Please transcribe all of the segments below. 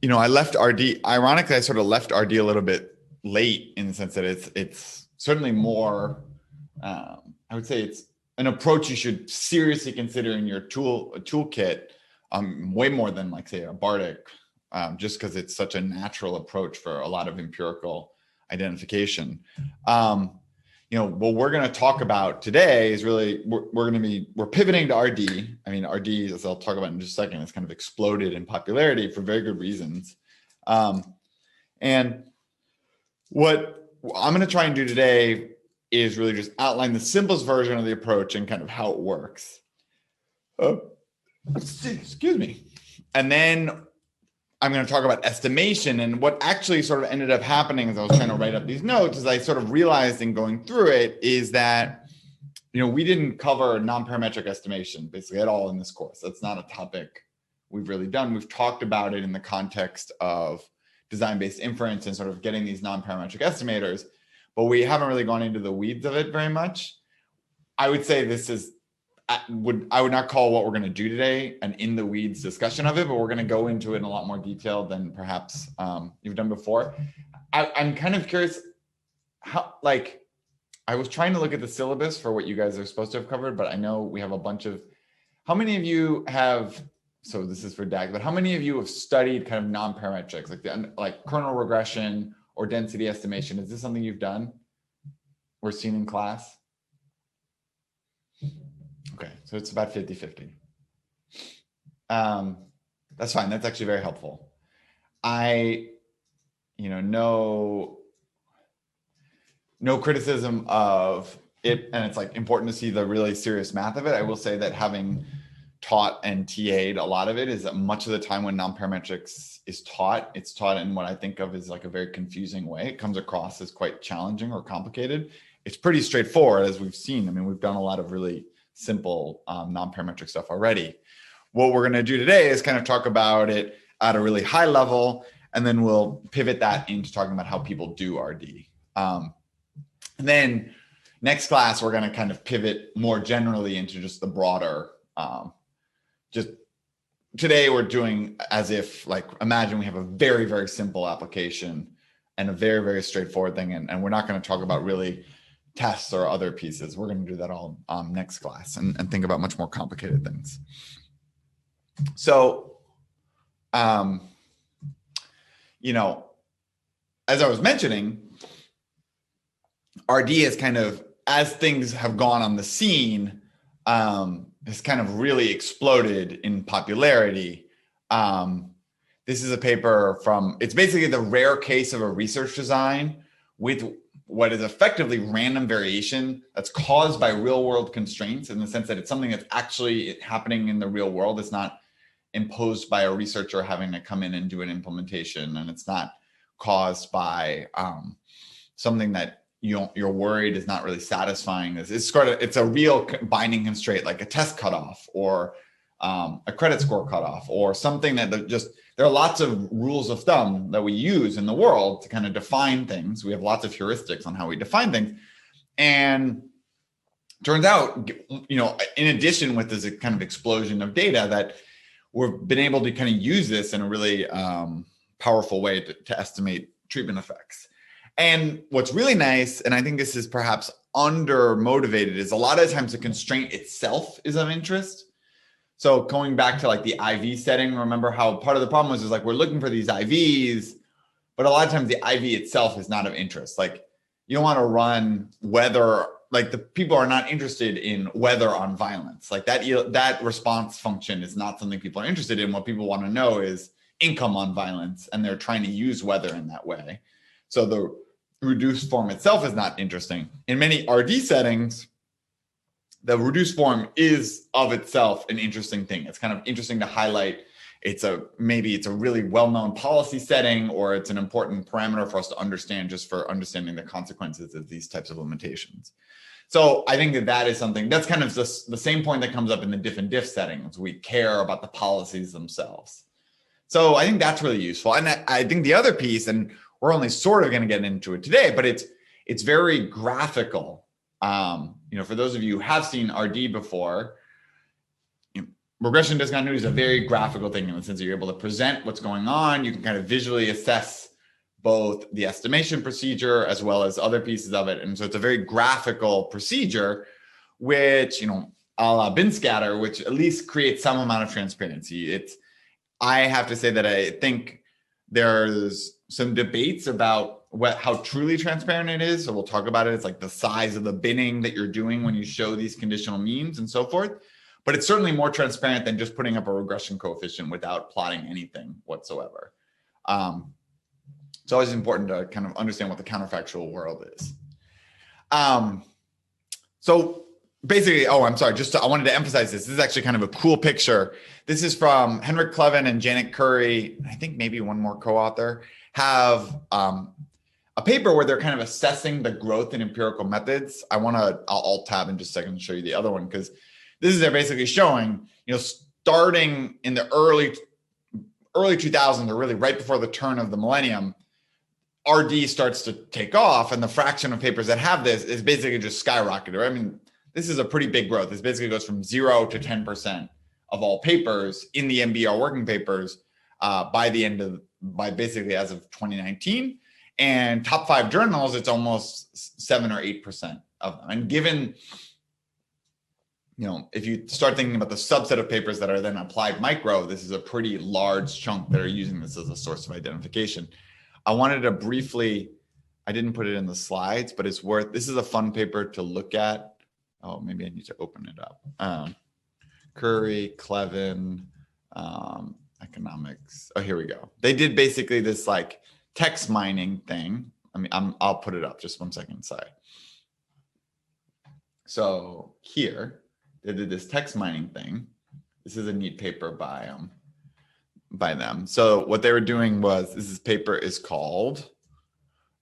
I left RD. Ironically, I sort of left RD a little bit late in the sense that it's certainly more. I would say it's an approach you should seriously consider in your toolkit, way more than like say a Bartik, just because it's such a natural approach for a lot of empirical identification. What we're going to talk about today is really we're pivoting to RD. I mean, RD, as I'll talk about in just a second, has kind of exploded in popularity for very good reasons. And what I'm going to try and do today is really just outline the simplest version of the approach and kind of how it works. Excuse me. And then I'm going to talk about estimation, and what actually sort of ended up happening as I was trying to write up these notes is I sort of realized in going through it is that, we didn't cover non-parametric estimation basically at all in this course. That's not a topic we've really done. We've talked about it in the context of design-based inference and sort of getting these non-parametric estimators, but we haven't really gone into the weeds of it very much. I would say this is, I would not call what we're going to do today an in the weeds discussion of it, but we're going to go into it in a lot more detail than perhaps you've done before. I'm kind of curious how, I was trying to look at the syllabus for what you guys are supposed to have covered, but I know we have a bunch of, how many of you have, so this is for DAG, but how many of you have studied kind of non-parametrics, like kernel regression or density estimation? Is this something you've done or seen in class? Okay, so it's about 50-50. That's fine. That's actually very helpful. No criticism of it, and it's like important to see the really serious math of it. I will say that having taught and TA'd a lot of it is that much of the time when non-parametrics is taught, it's taught in what I think of as like a very confusing way. It comes across as quite challenging or complicated. It's pretty straightforward, as we've seen. I mean, we've done a lot of really simple non-parametric stuff already. What we're going to do today is kind of talk about it at a really high level, and then we'll pivot that into talking about how people do RD. And then next class, we're going to kind of pivot more generally into just the broader, just today we're doing as if, like, imagine we have a very, very simple application and a very, very straightforward thing. And we're not going to talk about really tests or other pieces. We're going to do that all next class and think about much more complicated things. So, as I was mentioning, RD is kind of, as things have gone on the scene, has kind of really exploded in popularity. This is a paper from, it's basically the rare case of a research design with what is effectively random variation that's caused by real world constraints, in the sense that it's something that's actually happening in the real world. It's not imposed by a researcher having to come in and do an implementation, and it's not caused by something that you're worried is not really satisfying. It's a real binding constraint, like a test cutoff or a credit score cutoff, or something that there are lots of rules of thumb that we use in the world to kind of define things. We have lots of heuristics on how we define things. And turns out, in addition with this kind of explosion of data, that we've been able to kind of use this in a really powerful way to estimate treatment effects. And what's really nice, and I think this is perhaps under motivated, is a lot of times the constraint itself is of interest. So going back to like the IV setting, remember how part of the problem was like we're looking for these IVs, but a lot of times the IV itself is not of interest. Like you don't want to run weather, like the people are not interested in weather on violence. Like that response function is not something people are interested in. What people want to know is income on violence, and they're trying to use weather in that way. So the reduced form itself is not interesting. In many RD settings, the reduced form is of itself an interesting thing. It's kind of interesting to highlight. Maybe it's a really well-known policy setting, or it's an important parameter for us to understand, just for understanding the consequences of these types of limitations. So I think that is something that's kind of the same point that comes up in the diff and diff settings. We care about the policies themselves. So I think that's really useful. And I think the other piece, and we're only sort of going to get into it today, but it's very graphical. For those of you who have seen RD before, regression discontinuity is a very graphical thing in the sense that you're able to present what's going on. You can kind of visually assess both the estimation procedure as well as other pieces of it. And so it's a very graphical procedure, which, a la bin scatter, which at least creates some amount of transparency. I have to say that I think there's some debates about how truly transparent it is. So we'll talk about it. It's like the size of the binning that you're doing when you show these conditional means and so forth. But it's certainly more transparent than just putting up a regression coefficient without plotting anything whatsoever. It's always important to kind of understand what the counterfactual world is. So basically, I'm sorry, I wanted to emphasize this. This is actually kind of a cool picture. This is from Henrik Clevin and Janet Curry. I think maybe one more co-author have a paper where they're kind of assessing the growth in empirical methods. I'll alt tab in just a second and show you the other one, because this is they're basically showing, starting in the early 2000s, or really right before the turn of the millennium, RD starts to take off, and the fraction of papers that have this is basically just skyrocketed. Right? I mean, this is a pretty big growth. This basically goes from 0 to 10% of all papers in the MBR working papers by basically as of 2019. And top 5 journals, it's almost 7 or 8% of them. And given, if you start thinking about the subset of papers that are then applied micro, this is a pretty large chunk that are using this as a source of identification. I wanted to briefly, I didn't put it in the slides, but this is a fun paper to look at. Oh, maybe I need to open it up. Curry, Clevin, economics. Oh, here we go. They did basically this like text mining thing. I'll put it up just 1 second. Sorry. So here they did this text mining thing. This is a neat paper by them. So what they were doing was, this paper is called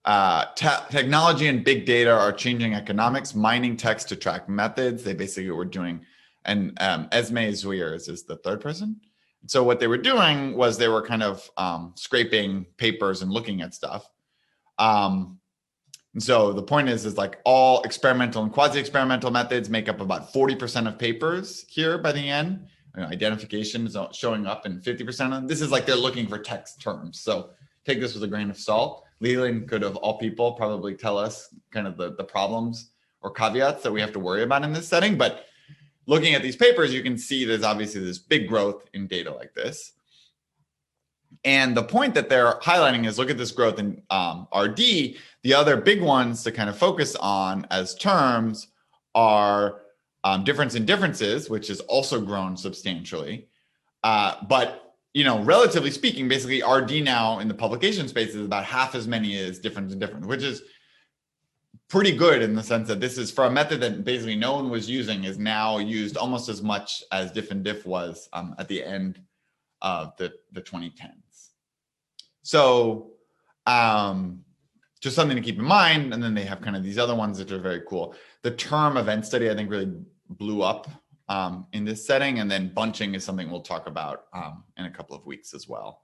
Technology and Big Data Are Changing Economics, Mining Text to Track Methods. They basically were doing, and Esme Zwiers is the third person. So what they were doing was they were kind of scraping papers and looking at stuff. And so the point is like all experimental and quasi-experimental methods make up about 40% of papers here by the end. Identification is showing up in 50% of them. This is like they're looking for text terms. So take this with a grain of salt. Leland could, of all people, probably tell us kind of the problems or caveats that we have to worry about in this setting. But looking at these papers, you can see there's obviously this big growth in data like this. And the point that they're highlighting is, look at this growth in RD. The other big ones to kind of focus on as terms are difference in differences, which has also grown substantially. But, relatively speaking, basically RD now in the publication space is about half as many as difference in difference, which is pretty good in the sense that this is for a method that basically no one was using, is now used almost as much as diff and diff was at the end of the 2010s. So just something to keep in mind. And then they have kind of these other ones that are very cool. The term event study, I think, really blew up in this setting. And then bunching is something we'll talk about in a couple of weeks as well.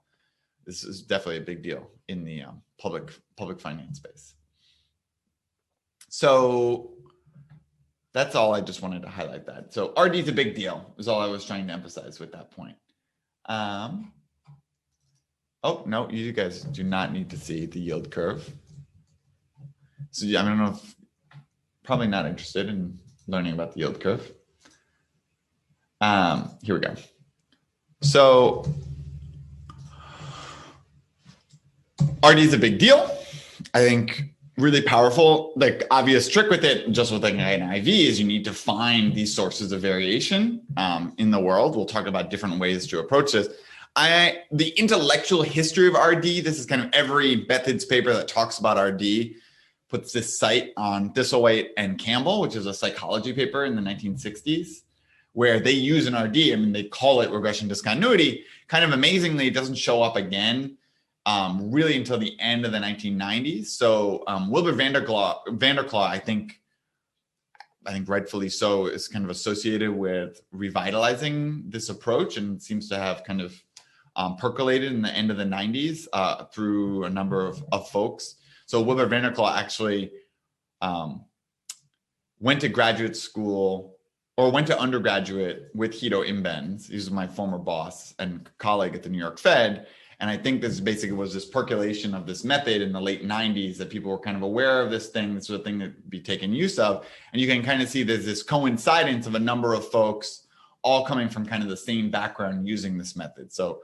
This is definitely a big deal in the public finance space. So that's all. I just wanted to highlight that. So RD is a big deal is all I was trying to emphasize with that point. Oh, no, you guys do not need to see the yield curve. So I don't know if, probably not interested in learning about the yield curve. Here we go. So RD is a big deal. I think really powerful. Like obvious trick with it, just with like an IV, is you need to find these sources of variation in the world. We'll talk about different ways to approach this. The intellectual history of RD, this is kind of every Bethids paper that talks about RD, puts this cite on Thistlethwaite and Campbell, which is a psychology paper in the 1960s, where they use an RD. I mean, they call it regression discontinuity. Kind of amazingly, it doesn't show up again really until the end of the 1990s. So Wilbur Vanderklaw, I think rightfully so, is kind of associated with revitalizing this approach, and seems to have kind of percolated in the end of the 90s through a number of folks. So Wilbur Vanderklaw actually went to graduate school or went to undergraduate with Hito Imbens. He was my former boss and colleague at the New York Fed. And I think this basically was this percolation of this method in the late 90s that people were kind of aware of this thing, this sort of thing that be taken use of. And you can kind of see there's this coincidence of a number of folks all coming from kind of the same background using this method. So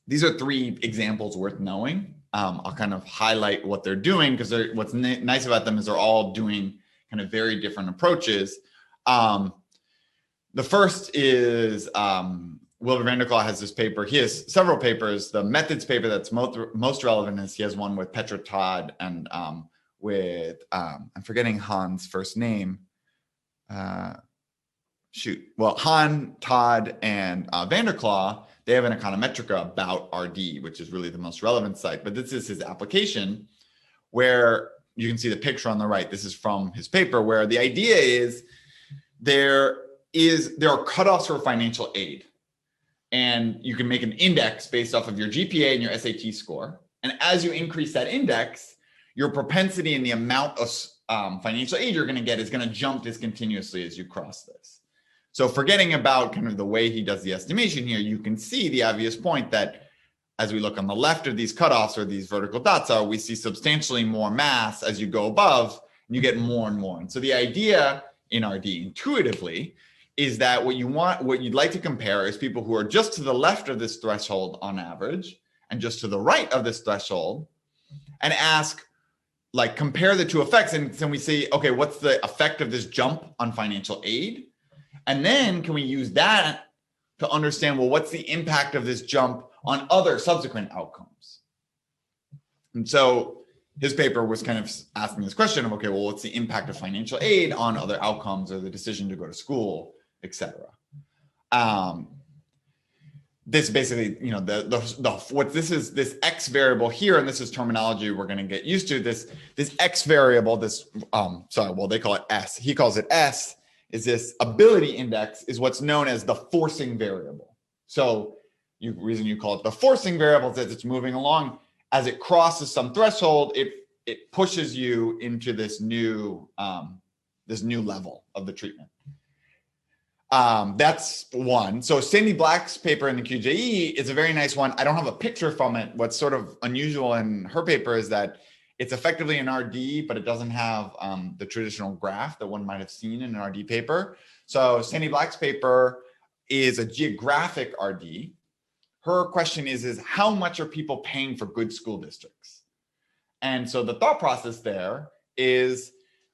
these are 3 examples worth knowing. I'll kind of highlight what they're doing because what's nice about them is they're all doing kind of very different approaches. The first is Wilbur van der Klaauw has this paper. He has several papers. The methods paper that's most relevant is he has one with Petra Todd and with, I'm forgetting Han's first name. Well, Han, Todd, and van der Klaauw, they have an econometrica about RD, which is really the most relevant site. But this is his application where you can see the picture on the right. This is from his paper where the idea is there are cutoffs for financial aid. And you can make an index based off of your GPA and your SAT score. And as you increase that index, your propensity and the amount of financial aid you're going to get is going to jump discontinuously as you cross this. So forgetting about kind of the way he does the estimation here, you can see the obvious point that as we look on the left of these cutoffs or these vertical dots we see substantially more mass as you go above, and you get more and more. And so the idea in RD intuitively is that what you'd like to compare is people who are just to the left of this threshold on average and just to the right of this threshold and ask, like, compare the 2 effects. And then we say, okay, what's the effect of this jump on financial aid? And then can we use that to understand, well, what's the impact of this jump on other subsequent outcomes? And so his paper was kind of asking this question of, okay, well, what's the impact of financial aid on other outcomes or the decision to go to school, et cetera? This basically, this X variable here, and this is terminology we're going to get used to. This X variable, they call it S. He calls it S. Is this ability index is what's known as the forcing variable. So the reason you call it the forcing variable is as it's moving along, as it crosses some threshold, it pushes you into this new level of the treatment. That's one. So Sandy Black's paper in the QJE is a very nice one. I don't have a picture from it. What's sort of unusual in her paper is that it's effectively an RD, but it doesn't have the traditional graph that one might have seen in an RD paper. So Sandy Black's paper is a geographic RD. Her question is how much are people paying for good school districts? And so the thought process there is,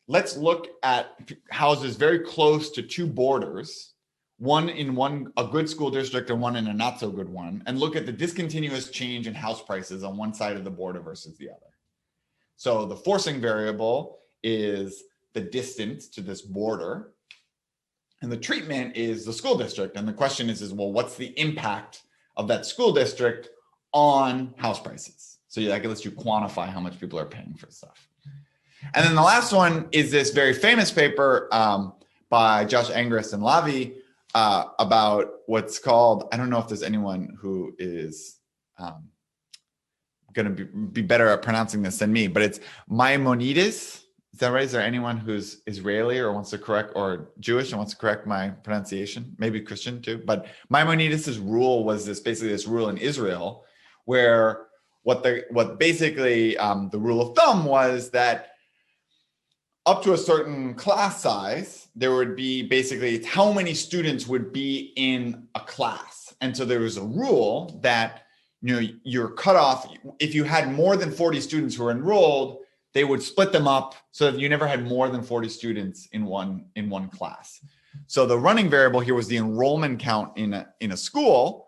let's look at houses very close to 2 borders, one in a good school district and one in a not so good one, and look at the discontinuous change in house prices on one side of the border versus the other. So the forcing variable is the distance to this border, and the treatment is the school district. And the question is well, what's the impact of that school district on house prices? So that lets you quantify how much people are paying for stuff. And then the last one is this very famous paper by Josh Angrist and Lavi about what's called, I don't know if there's anyone who is going to be better at pronouncing this than me, but it's Maimonides. Is that right? Is there anyone who's Israeli or wants to correct, or Jewish and wants to correct my pronunciation? Maybe Christian too. But Maimonides' rule was basically this rule in Israel where the rule of thumb was that up to a certain class size, there would be basically how many students would be in a class. And so there was a rule that, your cutoff, if you had more than 40 students who were enrolled, they would split them up so that you never had more than 40 students in one class. So the running variable here was the enrollment count in a school.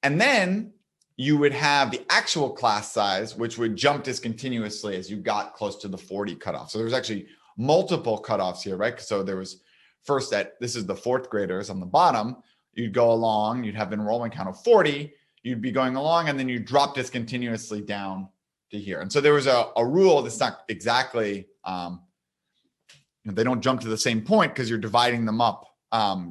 And then you would have the actual class size, which would jump discontinuously as you got close to the 40 cutoff. So there was actually multiple cutoffs here, right? So there was first this is the 4th graders on the bottom. You'd go along, you'd have an enrollment count of 40, you'd be going along, and then you drop discontinuously down to here. And so there was a rule that's not exactly, they don't jump to the same point because you're dividing them up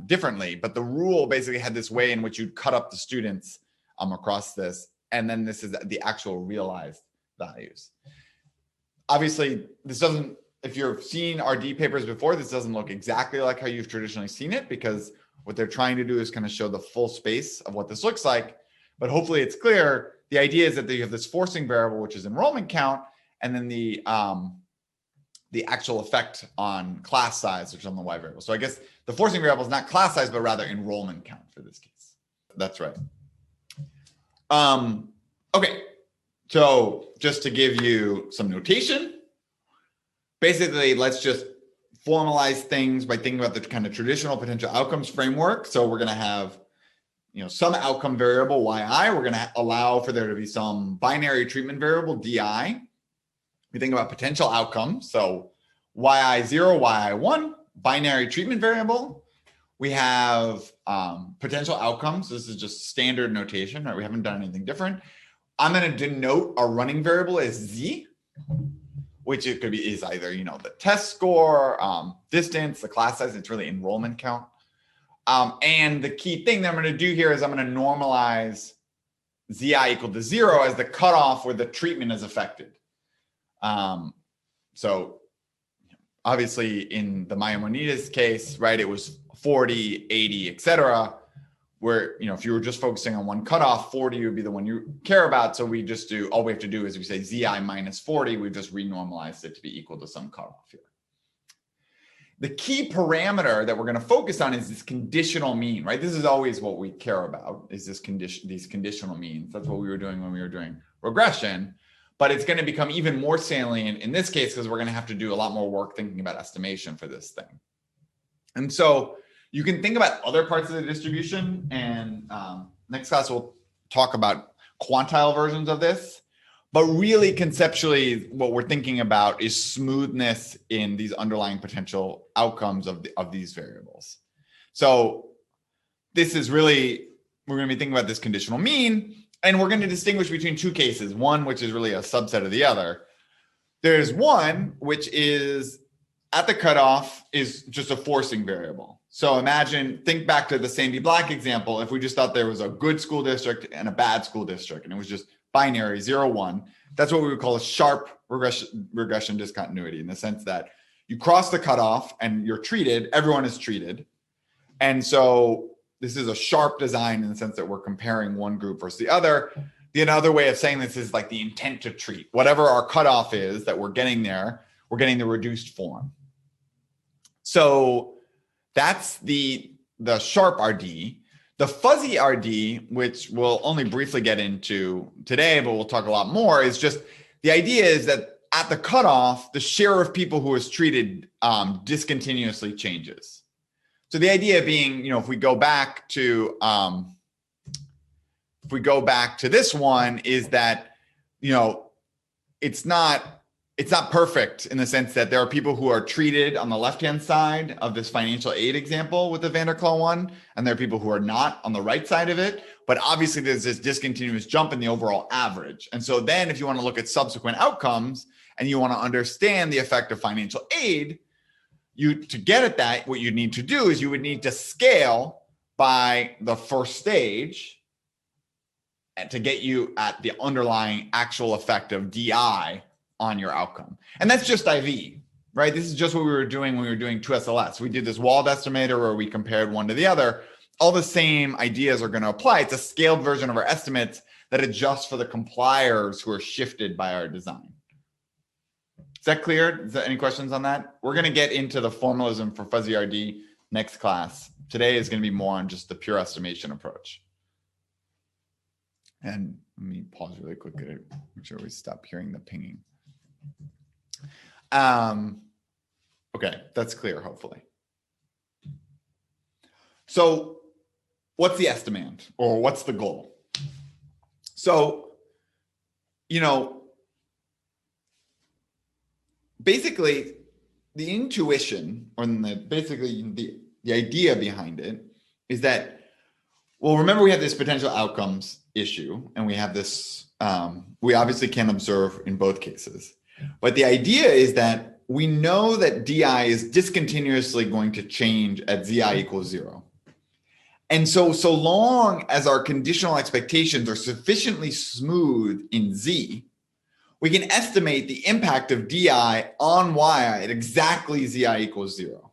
differently. But the rule basically had this way in which you'd cut up the students across this. And then this is the actual realized values. Obviously, this doesn't if you've seen RD papers before, this doesn't look exactly like how you've traditionally seen it, because what they're trying to do is kind of show the full space of what this looks like. But hopefully it's clear. The idea is that you have this forcing variable, which is enrollment count, and then the actual effect on class size, which is on the Y variable. So I guess the forcing variable is not class size, but rather enrollment count for this case. That's right. Okay, so just to give you some notation, basically, let's just formalize things by thinking about the kind of traditional potential outcomes framework. So we're going to have, some outcome variable yi. We're going to allow for there to be some binary treatment variable di. We think about potential outcomes. So yi0, yi1, binary treatment variable. We have potential outcomes. This is just standard notation, right? We haven't done anything different. I'm going to denote our running variable as z, which it could be is either, the test score, distance, the class size. It's really enrollment count. And the key thing that I'm going to do here is I'm going to normalize zi equal to 0 as the cutoff where the treatment is affected. So obviously in the Maimonides case, right, it was 40, 80, etc. Where, if you were just focusing on one cutoff, 40 would be the one you care about. So we just do, all we have to do is we say zi minus 40, we've just renormalized it to be equal to some cutoff here. The key parameter that we're going to focus on is this conditional mean, right? This is always what we care about, is this these conditional means. That's what we were doing when we were doing regression, but it's going to become even more salient in this case because we're going to have to do a lot more work thinking about estimation for this thing. And so you can think about other parts of the distribution, and next class we'll talk about quantile versions of this. But really conceptually, what we're thinking about is smoothness in these underlying potential outcomes of these variables. So this is really, we're going to be thinking about this conditional mean, and we're going to distinguish between two cases. One, which is really a subset of the other. There's one, which is at the cutoff is just a forcing variable. So think back to the Sandy Black example. If we just thought there was a good school district and a bad school district, and it was just binary 0, 1, that's what we would call a sharp regression discontinuity, in the sense that you cross the cutoff and you're treated, everyone is treated. And so this is a sharp design in the sense that we're comparing one group versus the other. The another way of saying this is like the intent to treat. Whatever our cutoff is that we're getting there, we're getting the reduced form. So that's the sharp RD. The fuzzy RD, which we'll only briefly get into today, but we'll talk a lot more, is just the idea is that at the cutoff, the share of people who is treated discontinuously changes. So the idea being, if we go back to this one, is that it's not perfect in the sense that there are people who are treated on the left-hand side of this financial aid example with the Van der Klaauw one, and there are people who are not on the right side of it. But obviously there's this discontinuous jump in the overall average. And so then if you want to look at subsequent outcomes and you want to understand the effect of financial aid, to get at that, what you need to do is you would need to scale by the first stage to get you at the underlying actual effect of DI on your outcome. And that's just IV, right? This is just what we were doing when we were doing 2SLS. We did this walled estimator where we compared one to the other. All the same ideas are going to apply. It's a scaled version of our estimates that adjusts for the compliers who are shifted by our design. Is that clear? Is there any questions on that? We're going to get into the formalism for fuzzy RD next class. Today is going to be more on just the pure estimation approach. And let me pause really quickly to make sure we stop hearing the pinging. Okay, that's clear, hopefully. So what's the estimand, or what's the goal? So, basically the intuition, or the idea behind it is that, well, remember we have this potential outcomes issue, and we have this, we obviously can observe in both cases. But the idea is that we know that DI is discontinuously going to change at ZI equals 0. And so long as our conditional expectations are sufficiently smooth in Z, we can estimate the impact of di on yi at exactly zi equals 0.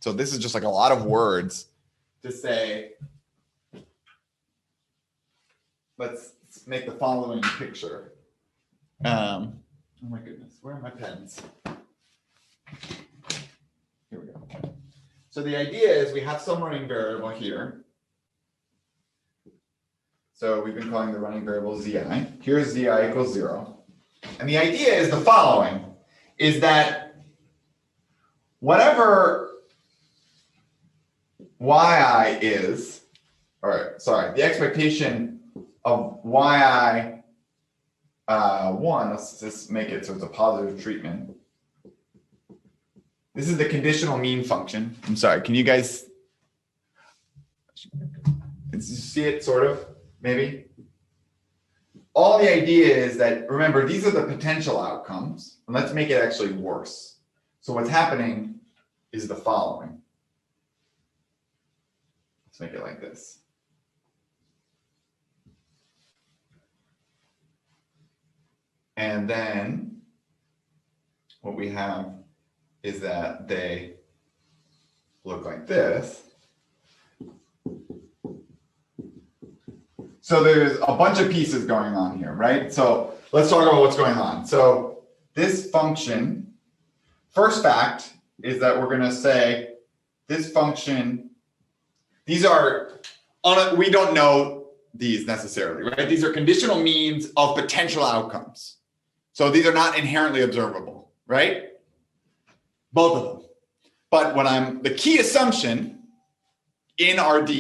So this is just like a lot of words to say, let's make the following picture. Oh my goodness, where are my pens? Here we go. So the idea is we have some running variable here. So we've been calling the running variable zi. Here's zi equals 0. And the idea is the following, is that whatever yi is, or sorry, the expectation of yi 1, let's just make it so it's a positive treatment. This is the conditional mean function. I'm sorry, can you guys see it sort of, maybe? All the idea is that, remember, these are the potential outcomes, and let's make it actually worse. So what's happening is the following. Let's make it like this. And then what we have is that they look like this. So there's a bunch of pieces going on here, right? So let's talk about what's going on. So this function, first fact is that we're going to say this function, these are, we don't know these necessarily, right? These are conditional means of potential outcomes. So these are not inherently observable, right? Both of them. But the key assumption in RD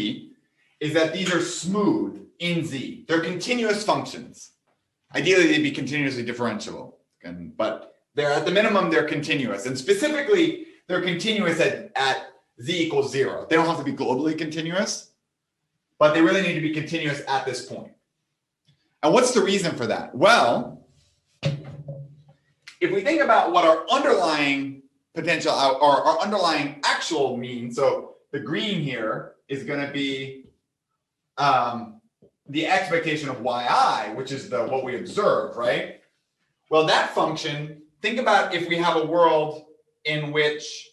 is that these are smooth in Z. They're continuous functions. Ideally, they'd be continuously differentiable, but they're at the minimum, they're continuous. And specifically, they're continuous at Z equals 0. They don't have to be globally continuous, but they really need to be continuous at this point. And what's the reason for that? Well, if we think about what our underlying potential or our underlying actual mean, so the green here is going to be the expectation of yi, which is what we observe, right? Well, that function, think about if we have a world in which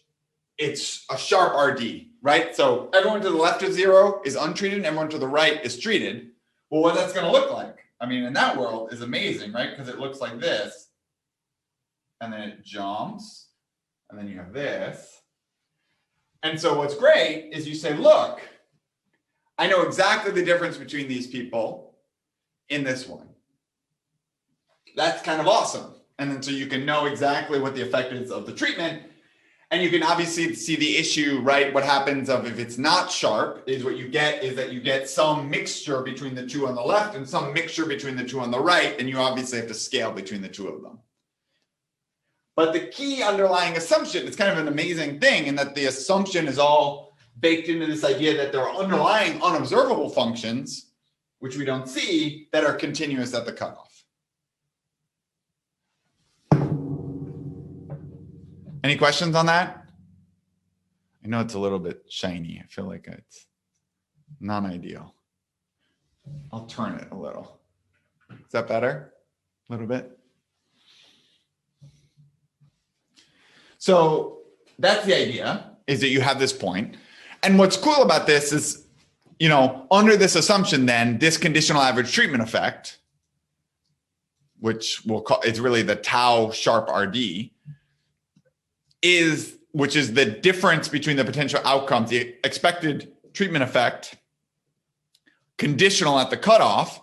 it's a sharp RD, right? So everyone to the left of 0 is untreated, and everyone to the right is treated. Well, what that's going to look like, I mean, in that world is amazing, right? Because it looks like this, and then it jumps, and then you have this. And so what's great is you say, look, I know exactly the difference between these people in this one. That's kind of awesome. And then so you can know exactly what the effect is of the treatment. And you can obviously see the issue, right? What happens if it's not sharp is what you get is that you get some mixture between the two on the left and some mixture between the two on the right. And you obviously have to scale between the two of them. But the key underlying assumption, it's kind of an amazing thing in that the assumption is all baked into this idea that there are underlying unobservable functions, which we don't see, that are continuous at the cutoff. Any questions on that? I know it's a little bit shiny. I feel like it's non-ideal. I'll turn it a little. Is that better? A little bit? So that's the idea, is that you have this point. And what's cool about this is, you know, under this assumption, then this conditional average treatment effect, which we'll call, it's really the tau sharp RD, which is the difference between the potential outcomes, the expected treatment effect, conditional at the cutoff.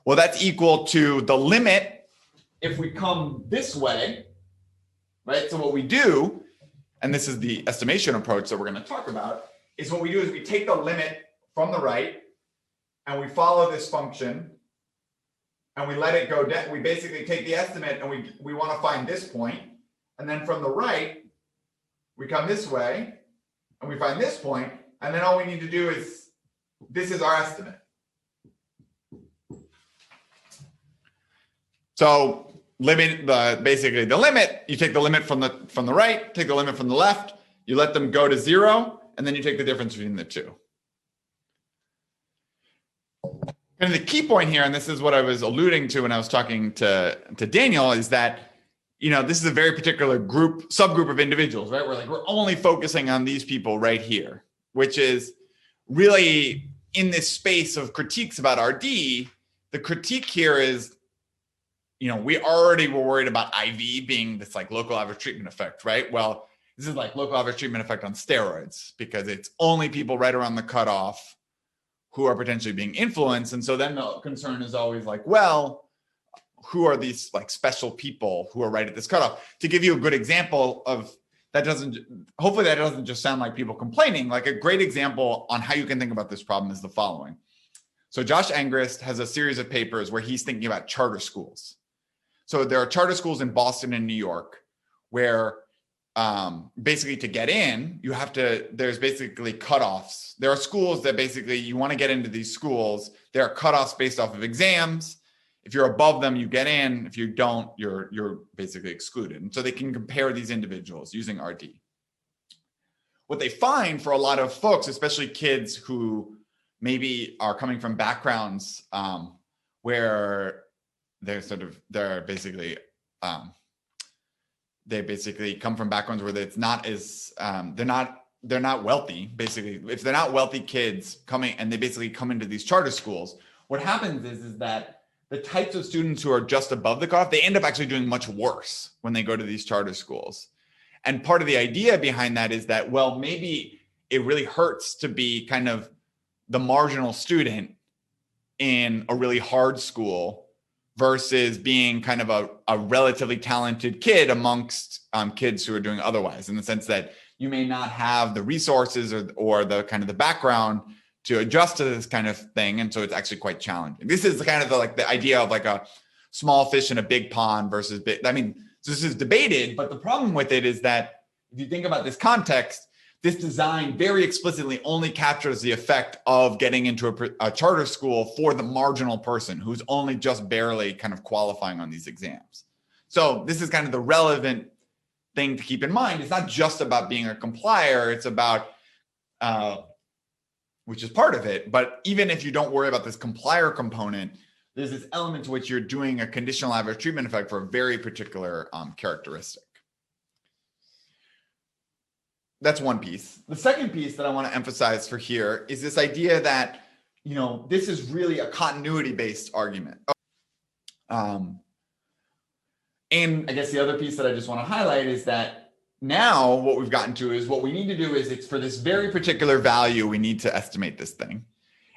Well, that's equal to the limit if we come this way, right? So what we do, and this is the estimation approach that we're going to talk about, is what we do is we take the limit from the right and we follow this function and we let it go down. We basically take the estimate and we want to find this point. And then from the right, we come this way and we find this point. And then all we need to do is, this is our estimate. So basically the limit, you take the limit from the right, take the limit from the left, you let them go to 0, and then you take the difference between the two. And the key point here, and this is what I was alluding to when I was talking to Daniel, is that, this is a very particular subgroup of individuals, right? We're only focusing on these people right here, which is really in this space of critiques about RD. The critique here is, we already were worried about IV being this like local average treatment effect, right? Well, this is like local average treatment effect on steroids because it's only people right around the cutoff who are potentially being influenced. And so then the concern is always like, well, who are these like special people who are right at this cutoff? To give you a good example of that, hopefully that doesn't just sound like people complaining. Like a great example on how you can think about this problem is the following. So Josh Angrist has a series of papers where he's thinking about charter schools. So there are charter schools in Boston and New York where basically to get in, there's basically cutoffs. There are schools that basically you want to get into these schools. There are cutoffs based off of exams. If you're above them, you get in. If you don't, you're basically excluded. And so they can compare these individuals using RD. What they find for a lot of folks, especially kids who maybe are coming from backgrounds where they basically come from backgrounds where it's not as they're not wealthy. Basically, if they're not wealthy kids coming and they basically come into these charter schools, what happens is that the types of students who are just above the cutoff, they end up actually doing much worse when they go to these charter schools. And part of the idea behind that is that, well, maybe it really hurts to be kind of the marginal student in a really hard school versus being kind of a relatively talented kid amongst kids who are doing otherwise, in the sense that you may not have the resources or the kind of the background to adjust to this kind of thing. And so it's actually quite challenging. This is kind of the idea of like a small fish in a big pond versus big. I mean, so this is debated, but the problem with it is that if you think about this context, this design very explicitly only captures the effect of getting into a charter school for the marginal person who's only just barely kind of qualifying on these exams. So this is kind of the relevant thing to keep in mind. It's not just about being a complier. It's about, which is part of it. But even if you don't worry about this complier component, there's this element to which you're doing a conditional average treatment effect for a very particular characteristic. That's one piece. The second piece that I want to emphasize for here is this idea that, this is really a continuity-based argument. And I guess the other piece that I just want to highlight is that now what we've gotten to is what we need to do is it's for this very particular value, we need to estimate this thing.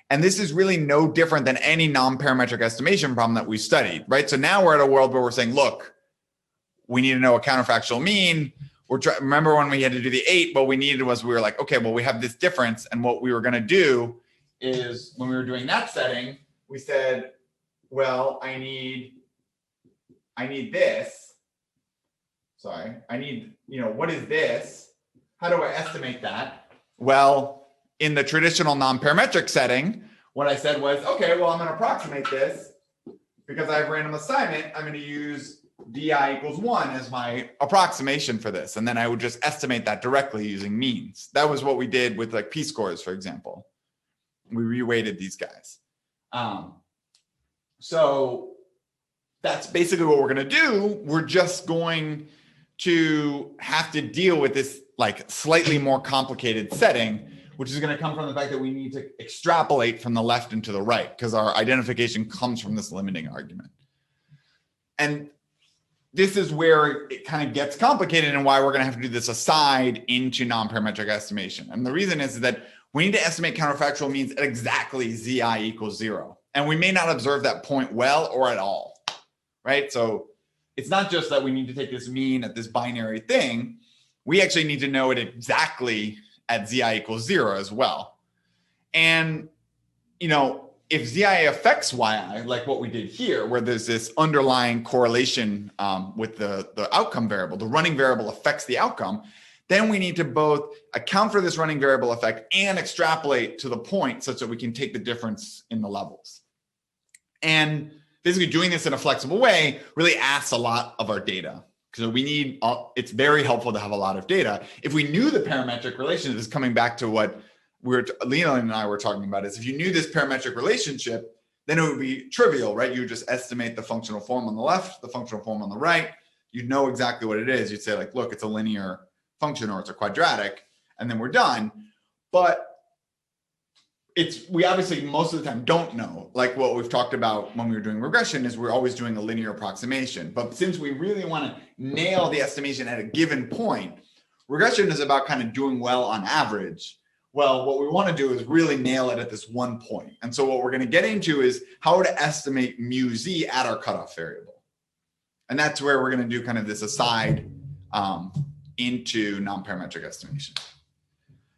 And this is really no different than any non-parametric estimation problem that we studied, right? So now we're at a world where we're saying, look, we need to know a counterfactual mean. Remember when we had to do the 8, what we needed was we were like, okay, well, we have this difference. And what we were going to do is when we were doing that setting, we said, well, I need this. Sorry, I need, what is this? How do I estimate that? Well, in the traditional non-parametric setting, what I said was, okay, well, I'm going to approximate this because I have random assignment. I'm going to use DI equals 1 as my approximation for this. And then I would just estimate that directly using means. That was what we did with like p-scores, for example. We reweighted these guys. So that's basically what we're going to do. We're just going to have to deal with this like slightly more complicated setting, which is going to come from the fact that we need to extrapolate from the left and to the right because our identification comes from this limiting argument. And this is where it kind of gets complicated and why we're going to have to do this aside into non-parametric estimation. And the reason is that we need to estimate counterfactual means at exactly ZI equals 0. And we may not observe that point well or at all, right? So it's not just that we need to take this mean at this binary thing. We actually need to know it exactly at ZI equals 0 as well. And, if ZI affects YI, like what we did here, where there's this underlying correlation with the outcome variable, the running variable affects the outcome, then we need to both account for this running variable effect and extrapolate to the point such that we can take the difference in the levels. And basically doing this in a flexible way really asks a lot of our data. So it's very helpful to have a lot of data. If we knew the parametric relationship, is coming back to what Leland and I were talking about, is if you knew this parametric relationship, then it would be trivial, right? You would just estimate the functional form on the left, the functional form on the right. You'd know exactly what it is. You'd say like, look, it's a linear function or it's a quadratic, and then we're done. But we obviously most of the time don't know. Like what we've talked about when we were doing regression is we're always doing a linear approximation. But since we really want to nail the estimation at a given point, regression is about kind of doing well on average. Well, what we want to do is really nail it at this one point. And so what we're going to get into is how to estimate mu z at our cutoff variable. And that's where we're going to do kind of this aside into non-parametric estimation.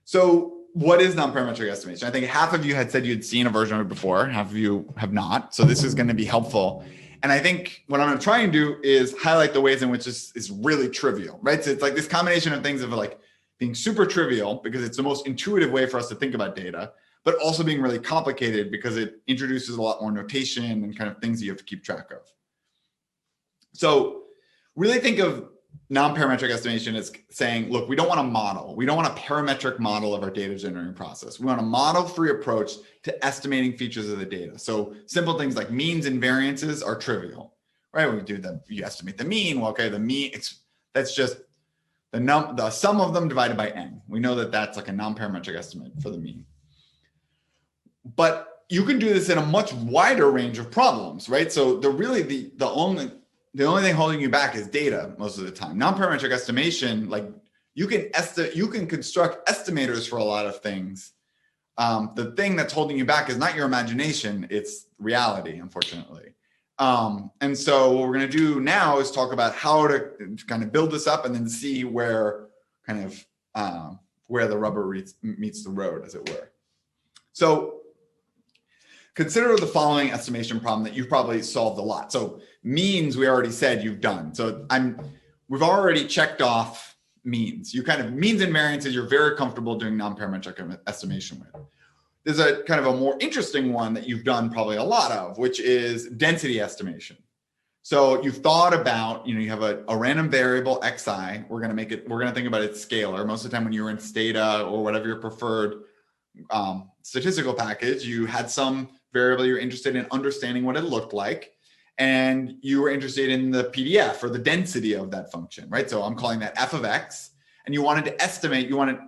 So what is non-parametric estimation? I think half of you had said you'd seen a version of it before, half of you have not. So this is going to be helpful. And I think what I'm going to try and do is highlight the ways in which this is really trivial, right? So it's like this combination of things of like being super trivial because it's the most intuitive way for us to think about data, but also being really complicated because it introduces a lot more notation and kind of things you have to keep track of. So really think of non-parametric estimation is saying, look, we don't want a model. We don't want a parametric model of our data generating process. We want a model-free approach to estimating features of the data. So simple things like means and variances are trivial, right? We do that. You estimate the mean. Well, okay, the mean, that's just the sum of them divided by n. We know that that's like a non-parametric estimate for the mean. But you can do this in a much wider range of problems, right? So the only thing holding you back is data most of the time. Non-parametric estimation, like you can construct estimators for a lot of things. The thing that's holding you back is not your imagination, it's reality, unfortunately. And so what we're going to do now is talk about how to kind of build this up and then see where kind of where the rubber meets the road, as it were. So consider the following estimation problem that you've probably solved a lot. So means, we already said you've done. So we've already checked off means. You kind of means and variances, you're very comfortable doing non-parametric estimation with. There's a kind of a more interesting one that you've done probably a lot of, which is density estimation. So you've thought about, you have a random variable xi. We're going to think about it scalar. Most of the time when you were in Stata or whatever your preferred statistical package, you had some variable you're interested in understanding what it looked like. And you were interested in the PDF or the density of that function, right? So I'm calling that f of x. And you wanted to estimate, you wanted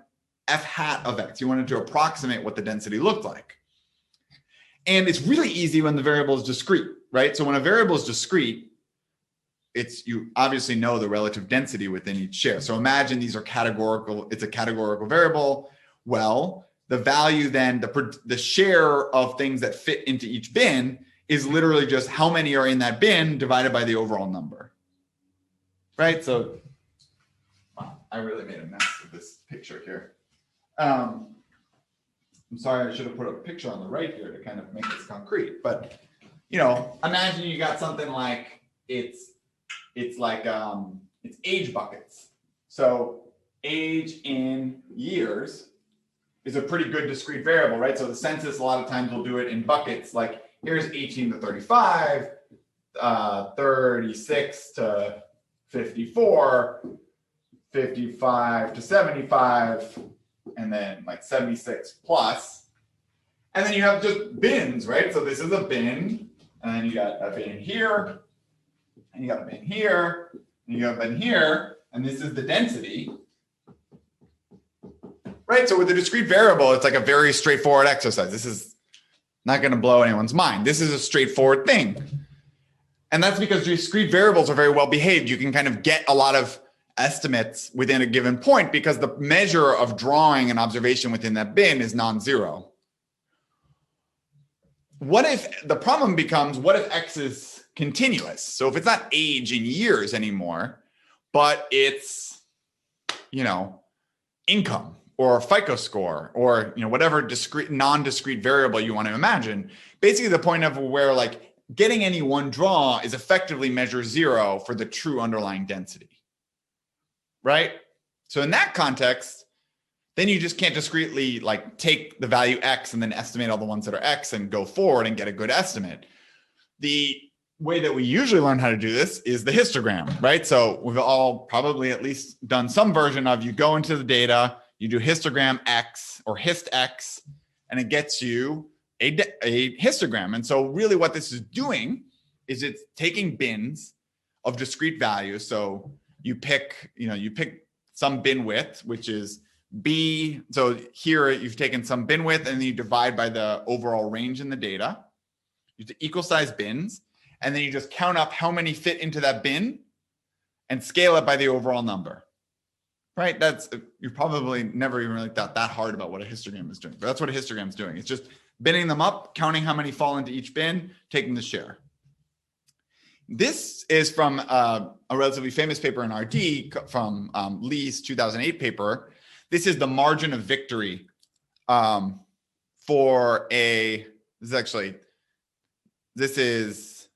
f hat of x. You wanted to approximate what the density looked like. And it's really easy when the variable is discrete, right? So when a variable is discrete, you obviously know the relative density within each share. So imagine these are categorical, it's a categorical variable. Well, the value then, the share of things that fit into each bin is literally just how many are in that bin divided by the overall number, right? So, wow, I really made a mess of this picture here. I'm sorry, I should have put a picture on the right here to kind of make this concrete. But, imagine you got something like it's age buckets. So age in years is a pretty good discrete variable, right? So the census a lot of times will do it in buckets. Like here's 18 to 35, 36 to 54, 55 to 75, and then like 76 plus. And then you have just bins, right? So this is a bin, and then you got a bin here, and you got a bin here, and you got a bin here, and this is the density. Right, so with a discrete variable, it's like a very straightforward exercise. This is not going to blow anyone's mind. This is a straightforward thing. And that's because discrete variables are very well behaved. You can kind of get a lot of estimates within a given point because the measure of drawing an observation within that bin is non-zero. What if the problem becomes, what if x is continuous? So if it's not age in years anymore, but it's, income, or FICO score, or whatever discrete, non-discrete variable you want to imagine. Basically, the point of where like getting any one draw is effectively measure zero for the true underlying density, right? So in that context, then you just can't discretely like take the value x and then estimate all the ones that are x and go forward and get a good estimate. The way that we usually learn how to do this is the histogram, right? So we've all probably at least done some version of, you go into the data, you do histogram x or hist x, and it gets you a histogram. And so really what this is doing is it's taking bins of discrete values. So you pick some bin width, which is B. So here you've taken some bin width and then you divide by the overall range in the data. You have equal size bins, and then you just count up how many fit into that bin and scale it by the overall number. Right? You're probably never even really thought that hard about what a histogram is doing, but that's what a histogram is doing. It's just binning them up, counting how many fall into each bin, taking the share. This is from a relatively famous paper in RD from Lee's 2008 paper. This is the margin of victory this is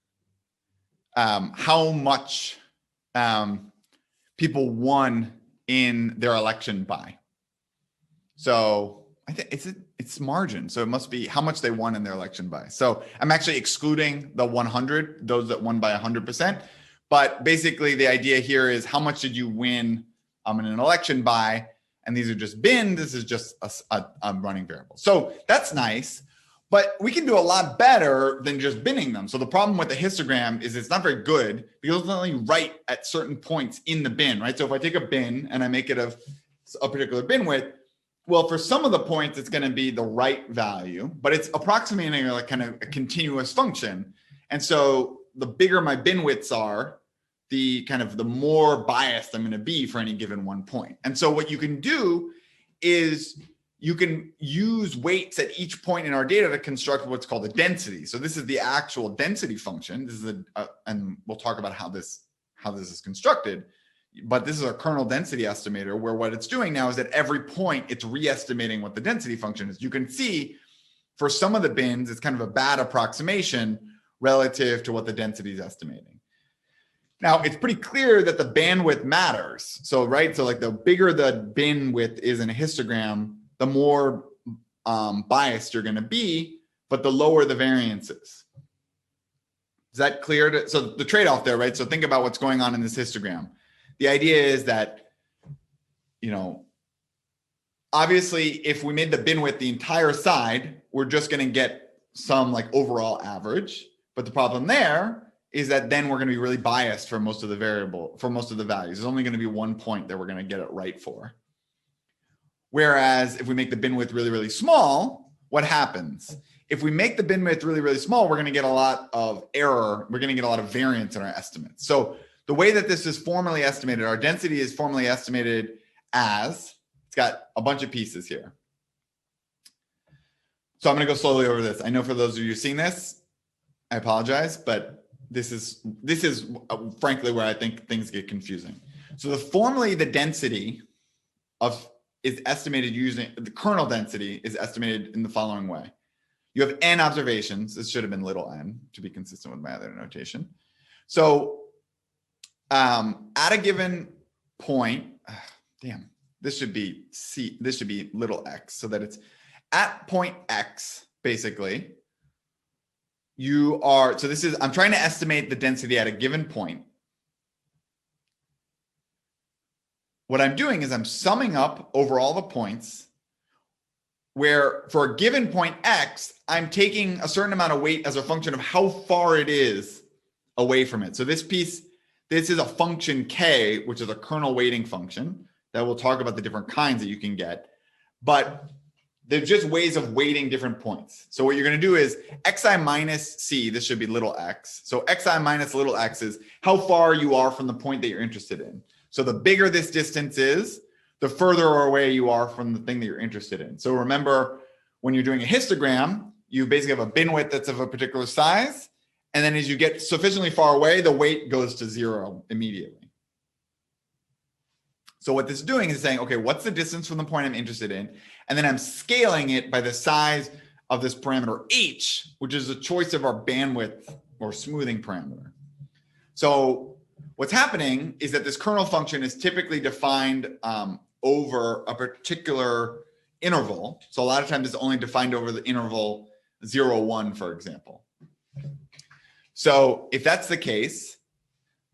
how much people won in their election by. So I think it's margin. So it must be how much they won in their election by. So I'm actually excluding the 100, those that won by 100%. But basically the idea here is how much did you win in an election by? And these are just bins. This is just a running variable. So that's nice. But we can do a lot better than just binning them. So the problem with the histogram is it's not very good because it's only right at certain points in the bin, right? So if I take a bin and I make it of a particular bin width, well, for some of the points, it's going to be the right value, but it's approximating like kind of a continuous function. And so the bigger my bin widths are, the more biased I'm going to be for any given one point. And so what you can do is you can use weights at each point in our data to construct what's called a density. So this is the actual density function. This is and we'll talk about how this is constructed. But this is a kernel density estimator where what it's doing now is at every point it's re-estimating what the density function is. You can see for some of the bins, it's kind of a bad approximation relative to what the density is estimating. Now, it's pretty clear that the bandwidth matters. So, right, so like the bigger the bin width is in a histogram, the more biased you're going to be, but the lower the variance is. Is that clear? So the trade-off there, right? So think about what's going on in this histogram. The idea is that, obviously, if we made the bin width the entire side, we're just going to get some like overall average. But the problem there is that then we're going to be really biased for most of the values. There's only going to be one point that we're going to get it right for. Whereas if we make the bin width really, really small, what happens? If we make the bin width really, really small, we're going to get a lot of error. We're going to get a lot of variance in our estimates. So the way that this is formally estimated, our density is formally estimated as, it's got a bunch of pieces here. So I'm going to go slowly over this. I know for those of you seeing this, I apologize, but this is frankly where I think things get confusing. So formally the density is estimated using, the kernel density is estimated in the following way. You have n observations. This should have been little n to be consistent with my other notation. So at a given point, this should be little x, so that it's at point x, basically, I'm trying to estimate the density at a given point. What I'm doing is I'm summing up over all the points where for a given point x, I'm taking a certain amount of weight as a function of how far it is away from it. So this is a function k, which is a kernel weighting function that we'll talk about the different kinds that you can get. But there's just ways of weighting different points. So what you're going to do is xi minus c, this should be little x. So xi minus little x is how far you are from the point that you're interested in. So the bigger this distance is, the further away you are from the thing that you're interested in. So remember, when you're doing a histogram, you basically have a bin width that's of a particular size. And then as you get sufficiently far away, the weight goes to 0 immediately. So what this is doing is saying, okay, what's the distance from the point I'm interested in? And then I'm scaling it by the size of this parameter h, which is a choice of our bandwidth or smoothing parameter. So what's happening is that this kernel function is typically defined over a particular interval. So a lot of times it's only defined over the interval 0, 1, for example. So if that's the case,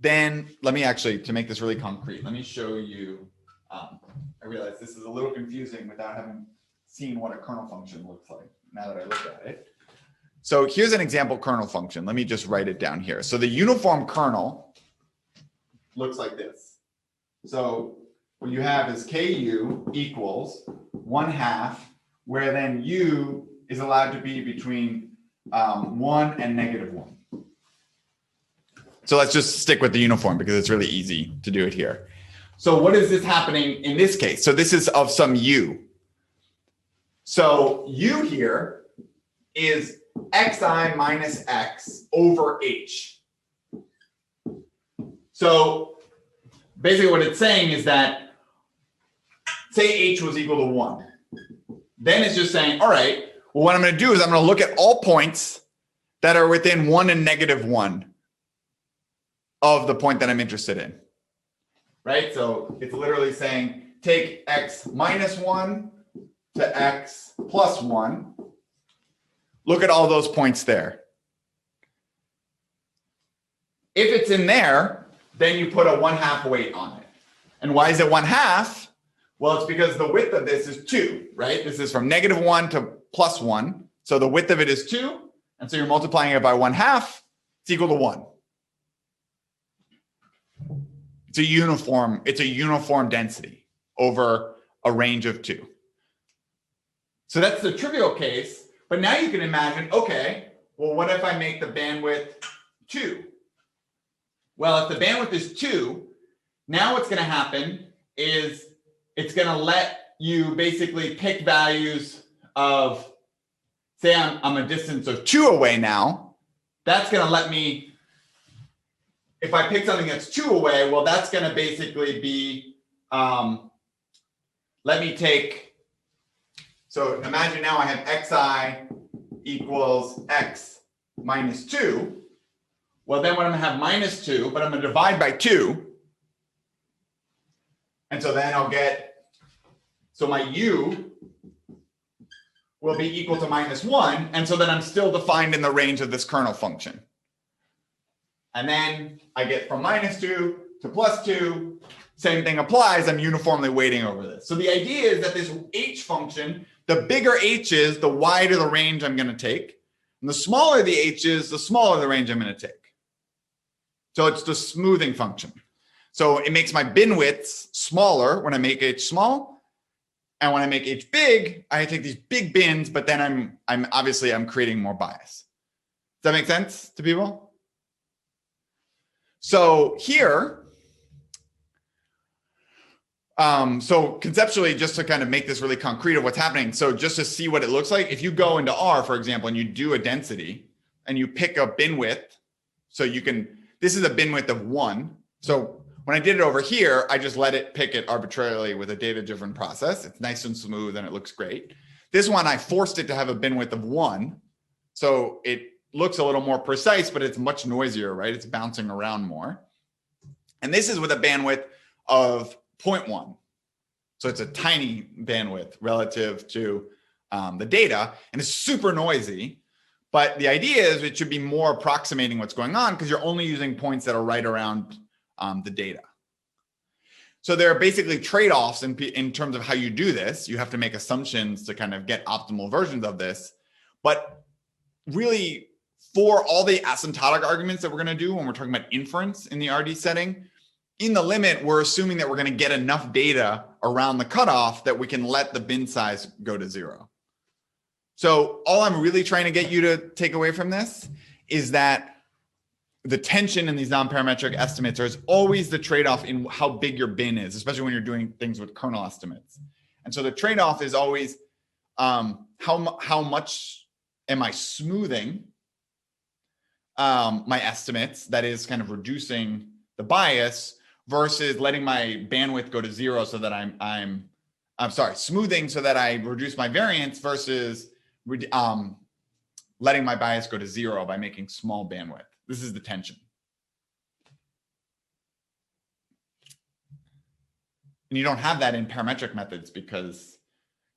then let me actually, to make this really concrete, let me show you. I realize this is a little confusing without having seen what a kernel function looks like now that I look at it. So here's an example kernel function. Let me just write it down here. So the uniform kernel looks like this. So what you have is KU equals 1/2, where then U is allowed to be between 1 and -1. So let's just stick with the uniform because it's really easy to do it here. So what is this happening in this case? So this is of some U. So U here is xi minus x over h. So basically what it's saying is that, say h was equal to 1. Then it's just saying, all right, well, what I'm going to do is I'm going to look at all points that are within 1 and -1 of the point that I'm interested in. Right? So it's literally saying take x minus 1 to x plus 1. Look at all those points there. If it's in there, then you put a 1/2 weight on it. And why is it 1/2? Well, it's because the width of this is 2, right? This is from -1 to +1. So the width of it is 2. And so you're multiplying it by 1/2. It's equal to 1. It's a uniform density over a range of 2. So that's the trivial case. But now you can imagine, okay, well, what if I make the bandwidth 2? Well, if the bandwidth is 2, now what's going to happen is it's going to let you basically pick values of, say I'm a distance of 2 away now. That's going to let me, if I pick something that's 2 away, well, that's going to basically be, let me take, so imagine now I have xi equals x minus 2. Well, then what I'm going to have minus 2, but I'm going to divide by 2. And so then I'll get, so my u will be equal to -1. And so then I'm still defined in the range of this kernel function. And then I get from -2 to +2. Same thing applies. I'm uniformly weighting over this. So the idea is that this h function, the bigger h is, the wider the range I'm going to take. And the smaller the h is, the smaller the range I'm going to take. So it's the smoothing function. So it makes my bin widths smaller when I make h small. And when I make h big, I take these big bins, but then I'm obviously creating more bias. Does that make sense to people? So here, so conceptually, just to kind of make this really concrete of what's happening, so just to see what it looks like, if you go into R, for example, and you do a density, and you pick a bin width, so you can, this is a bin width of 1. So when I did it over here, I just let it pick it arbitrarily with a data-driven process. It's nice and smooth, and it looks great. This one, I forced it to have a bin width of 1. So it looks a little more precise, but it's much noisier, right? It's bouncing around more. And this is with a bandwidth of 0.1. So it's a tiny bandwidth relative to the data, and it's super noisy. But the idea is it should be more approximating what's going on because you're only using points that are right around the data. So there are basically trade-offs in terms of how you do this. You have to make assumptions to kind of get optimal versions of this. But really, for all the asymptotic arguments that we're going to do when we're talking about inference in the RD setting, in the limit, we're assuming that we're going to get enough data around the cutoff that we can let the bin size go to 0. So all I'm really trying to get you to take away from this is that the tension in these non-parametric estimates is always the trade-off in how big your bin is, especially when you're doing things with kernel estimates. And so the trade-off is always how much am I smoothing my estimates, that is kind of reducing the bias, versus letting my bandwidth go to 0 so that I'm smoothing so that I reduce my variance versus letting my bias go to 0 by making small bandwidth. This is the tension. And you don't have that in parametric methods because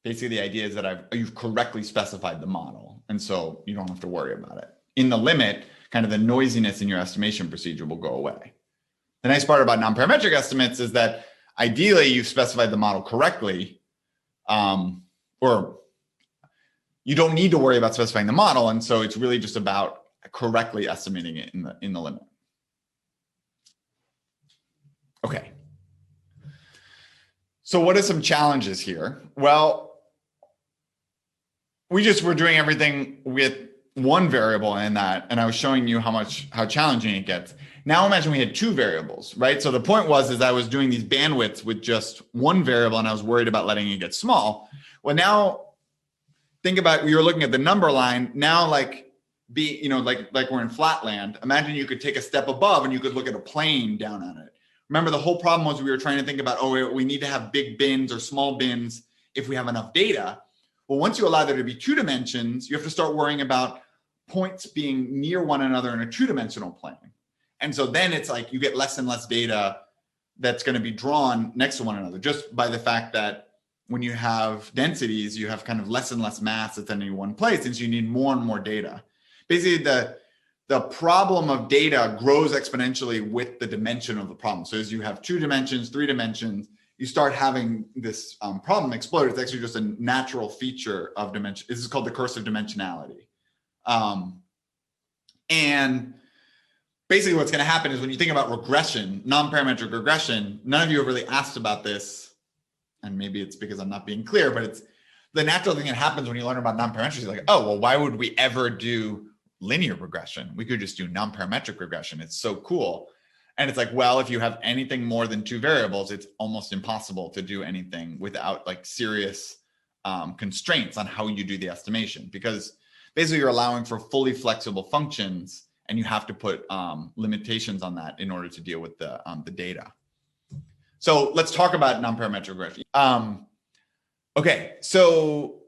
basically the idea is that you've correctly specified the model. And so you don't have to worry about it. In the limit, kind of the noisiness in your estimation procedure will go away. The nice part about non-parametric estimates is that ideally you've specified the model correctly, or you don't need to worry about specifying the model. And so it's really just about correctly estimating it in the limit. Okay. So what are some challenges here? Well, we just were doing everything with one variable in that, and I was showing you how challenging it gets. Now imagine we had two variables, right? So the point is I was doing these bandwidths with just one variable, and I was worried about letting it get small. Well, now think about, you're looking at the number line. Now, like we're in flatland. Imagine you could take a step above and you could look at a plane down on it. Remember, the whole problem was we were trying to think about, we need to have big bins or small bins if we have enough data. Well, once you allow there to be two dimensions, you have to start worrying about points being near one another in a two-dimensional plane. And so then it's like you get less and less data that's going to be drawn next to one another, just by the fact that when you have densities, you have kind of less and less mass at any one place, and so you need more and more data. Basically, the problem of data grows exponentially with the dimension of the problem. So as you have 2 dimensions, 3 dimensions, you start having this problem explode. It's actually just a natural feature of dimension. This is called the curse of dimensionality. And basically what's going to happen is when you think about regression, non-parametric regression, none of you have really asked about this, and maybe it's because I'm not being clear, but it's the natural thing that happens when you learn about non-parametric is like, oh, well, why would we ever do linear regression? We could just do non-parametric regression. It's so cool. And it's like, well, if you have anything more than 2 variables, it's almost impossible to do anything without like serious constraints on how you do the estimation, because basically you're allowing for fully flexible functions, and you have to put limitations on that in order to deal with the data. So let's talk about non-parametric regression. Okay, so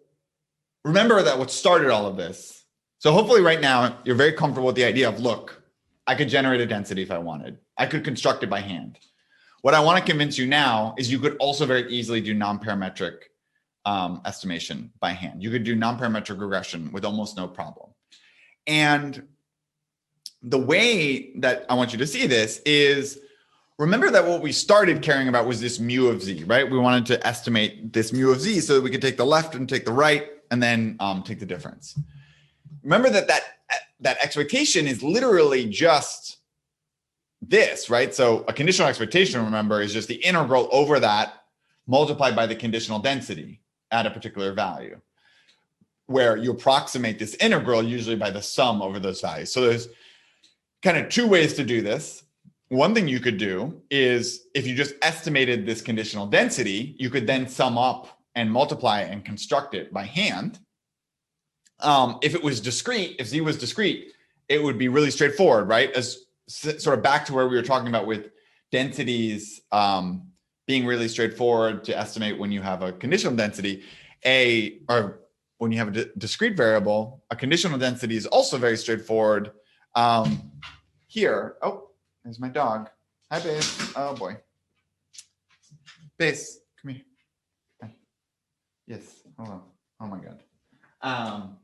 remember that what started all of this. So hopefully right now you're very comfortable with the idea of, look, I could generate a density if I wanted. I could construct it by hand. What I want to convince you now is you could also very easily do non-parametric estimation by hand. You could do non-parametric regression with almost no problem. And the way that I want you to see this is, remember that what we started caring about was this mu of z, right? We wanted to estimate this mu of z so that we could take the left and take the right and then take the difference. Remember that expectation is literally just this, right? So a conditional expectation, remember, is just the integral over that multiplied by the conditional density at a particular value, where you approximate this integral usually by the sum over those values. So there's kind of 2 ways to do this. One thing you could do is, if you just estimated this conditional density, you could then sum up and multiply and construct it by hand. If it was discrete, if z was discrete, it would be really straightforward, right? As sort of back to where we were talking about with densities being really straightforward to estimate when you have a conditional density, or when you have a discrete variable, a conditional density is also very straightforward. Here, oh, there's my dog. Hi, Base. Oh boy. Base, come here. Hi. Yes, hold on. Oh my God.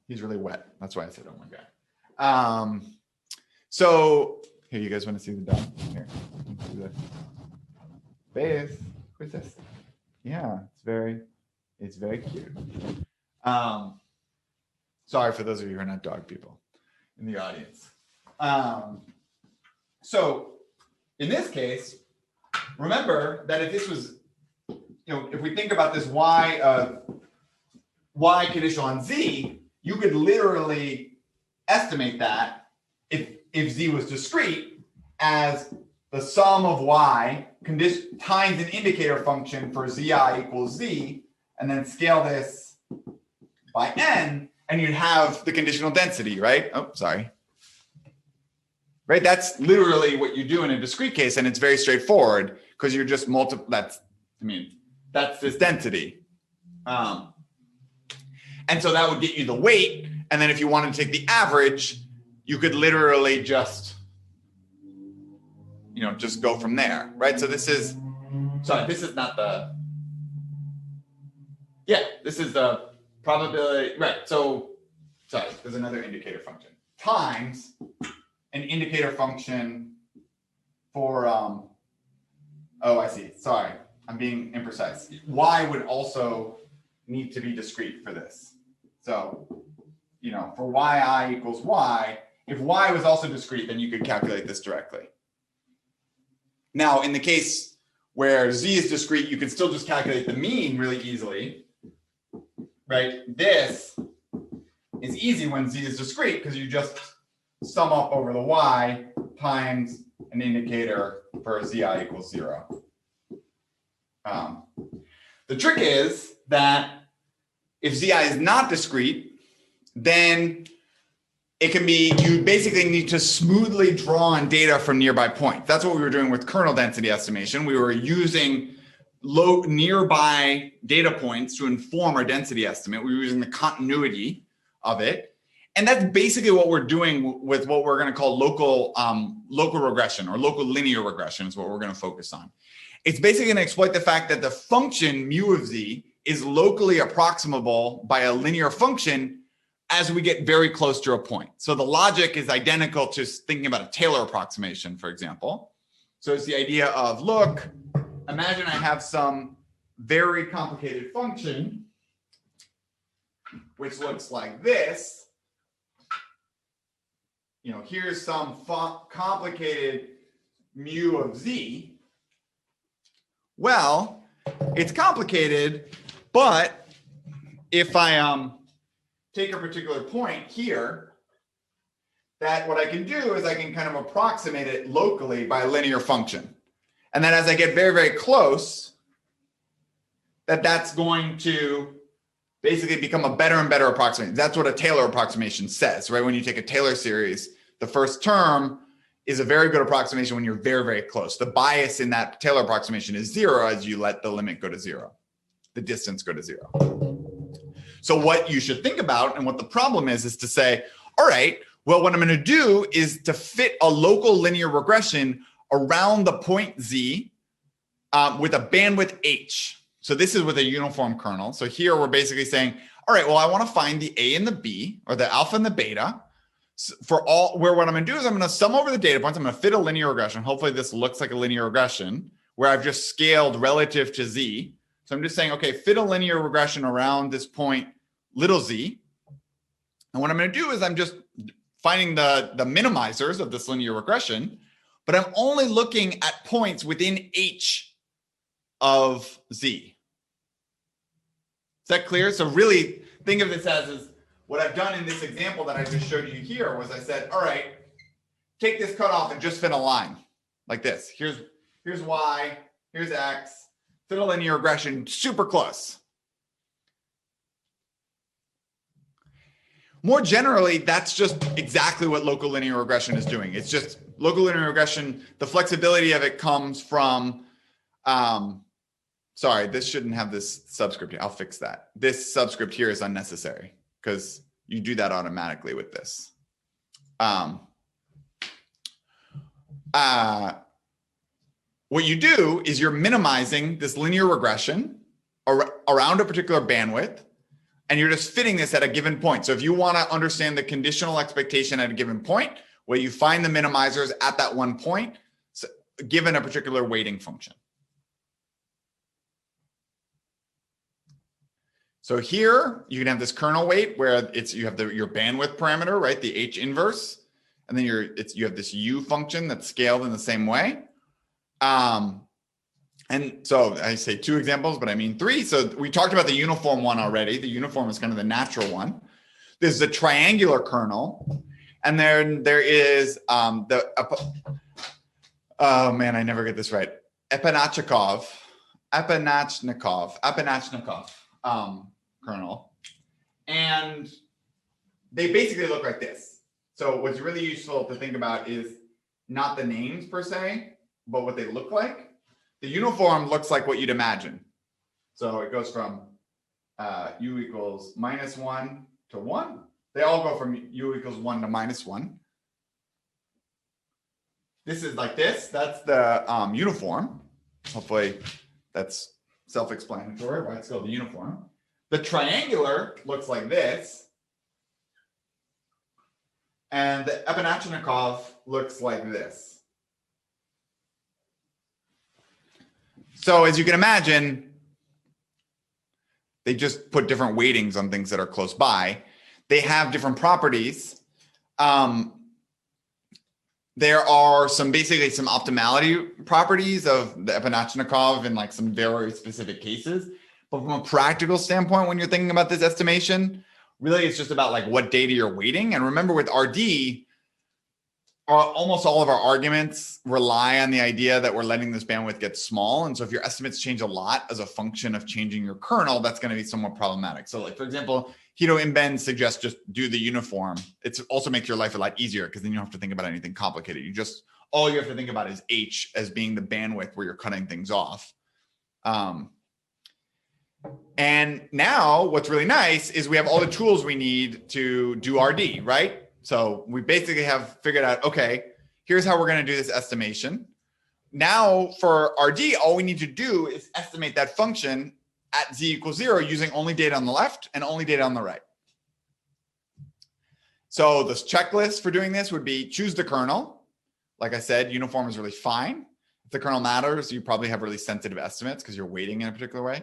He's really wet. That's why I said, oh my God. So here, you guys want to see the dog? Here, let's do this. Base, who's this? Yeah, it's very cute. Sorry for those of you who are not dog people in the audience. So in this case, remember that if this was, if we think about this y conditional on z, you could literally estimate that if z was discrete as the sum of y times an indicator function for zi equals z, and then scale this by n, and you'd have the conditional density, right? Oh, sorry. Right, that's literally what you do in a discrete case, and it's very straightforward because you're just that's this density. And so that would get you the weight, and then if you wanted to take the average, you could literally just just go from there, right? So this is not the, this is the probability, right? So, sorry, there's another indicator function times an indicator function for, oh, I see, sorry, I'm being imprecise. Y would also need to be discrete for this. So, for yi equals y, if y was also discrete, then you could calculate this directly. Now, in the case where z is discrete, you can still just calculate the mean really easily, right? This is easy when z is discrete because you just sum up over the y times an indicator for zi equals 0. The trick is that if zi is not discrete, then it can be, you basically need to smoothly draw on data from nearby points. That's what we were doing with kernel density estimation. We were using nearby data points to inform our density estimate. We were using the continuity of it. And that's basically what we're doing with what we're going to call local regression, or local linear regression is what we're going to focus on. It's basically going to exploit the fact that the function mu of z is locally approximable by a linear function as we get very close to a point. So the logic is identical to thinking about a Taylor approximation, for example. So it's the idea of, look, imagine I have some very complicated function, which looks like this. Here's some complicated mu of z. Well, it's complicated, but if I take a particular point here, that what I can do is I can kind of approximate it locally by a linear function. And then as I get very, very close, that's going to basically become a better and better approximation. That's what a Taylor approximation says, right? When you take a Taylor series, the first term is a very good approximation when you're very, very close. The bias in that Taylor approximation is 0 as you let the limit go to 0, the distance go to 0. So what you should think about, and what the problem is to say, all right, well, what I'm going to do is to fit a local linear regression around the point z with a bandwidth h. So this is with a uniform kernel. So here we're basically saying, all right, well, I want to find the a and the b, or the alpha and the beta, for all, where what I'm going to do is I'm going to sum over the data points. I'm going to fit a linear regression. Hopefully this looks like a linear regression where I've just scaled relative to z. So I'm just saying, okay, fit a linear regression around this point, little z. And what I'm going to do is I'm just finding the minimizers of this linear regression, but I'm only looking at points within h of z. Is that clear? So really think of this as what I've done in this example that I just showed you here was I said, all right, take this cutoff and just fit a line like this. Here's y, here's x, fit a linear regression, super close. More generally, that's just exactly what local linear regression is doing. It's just local linear regression, the flexibility of it comes from, sorry, this shouldn't have this subscript here. I'll fix that. This subscript here is unnecessary because you do that automatically with this. What you do is you're minimizing this linear regression around a particular bandwidth, and you're just fitting this at a given point. So if you want to understand the conditional expectation at a given point, well, you find the minimizers at that one point, given a particular weighting function. So here you can have this kernel weight where you have your bandwidth parameter, right? The H inverse, and then you have this U function that's scaled in the same way. And so I say 2 examples, but I mean 3. So we talked about the uniform one already. The uniform is kind of the natural one. There's the triangular kernel, and then there is oh man, I never get this right. Epinachnikov kernel, and they basically look like this. So what's really useful to think about is not the names per se, but what they look like. The uniform looks like what you'd imagine. So it goes from u equals -1 to 1. They all go from u equals 1 to -1. This is like this. That's the uniform. Hopefully that's self-explanatory why it's called the uniform. The triangular looks like this. And the Epinachnikov looks like this. So as you can imagine, They just put different weightings on things that are close by. They have different properties. There are basically some optimality properties of the Epinachnikov in like some very specific cases. But from a practical standpoint, when you're thinking about this estimation, really it's just about like what data you're weighting. And remember with RD, almost all of our arguments rely on the idea that we're letting this bandwidth get small. And so if your estimates change a lot as a function of changing your kernel, that's going to be somewhat problematic. So like, for example, Hito Imben suggests just do the uniform. It also makes your life a lot easier because then you don't have to think about anything complicated. All you have to think about is H as being the bandwidth where you're cutting things off. And now what's really nice is we have all the tools we need to do RD, right? So we basically have figured out, okay, here's how we're going to do this estimation. Now for RD, all we need to do is estimate that function at z equals 0 using only data on the left and only data on the right. So this checklist for doing this would be choose the kernel. Like I said, uniform is really fine. If the kernel matters, you probably have really sensitive estimates because you're weighting in a particular way.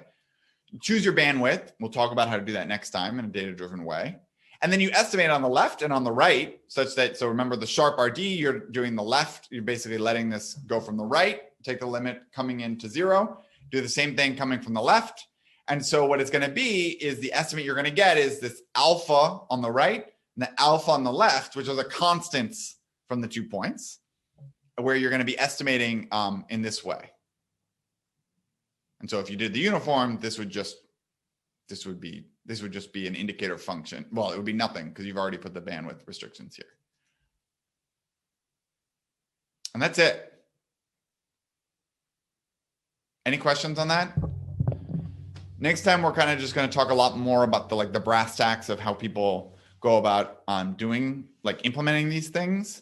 Choose your bandwidth. We'll talk about how to do that next time in a data-driven way. And then you estimate on the left and on the right such that, so remember the sharp RD, you're doing the left, you're basically letting this go from the right, take the limit coming into 0, do the same thing coming from the left. And so what it's going to be is the estimate you're going to get is this alpha on the right and the alpha on the left, which are the constants from the 2 points, where you're going to be estimating in this way. And so if you did the uniform, this would just be an indicator function. Well, it would be nothing because you've already put the bandwidth restrictions here. And that's it. Any questions on that? Next time, we're kind of just going to talk a lot more about the brass tacks of how people go about implementing these things.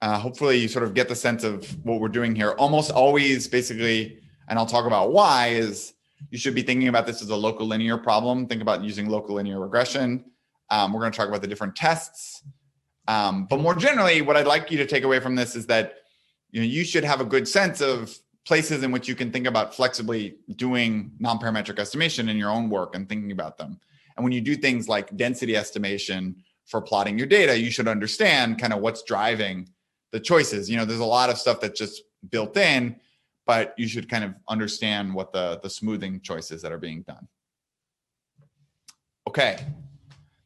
Hopefully you sort of get the sense of what we're doing here. Almost always basically, and I'll talk about why, is you should be thinking about this as a local linear problem. Think about using local linear regression. We're going to talk about the different tests. But more generally, what I'd like you to take away from this is that you should have a good sense of places in which you can think about flexibly doing non-parametric estimation in your own work and thinking about them. And when you do things like density estimation for plotting your data, you should understand kind of what's driving the choices. There's a lot of stuff that's just built in, but you should kind of understand what the smoothing choices that are being done. Okay,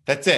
that's it.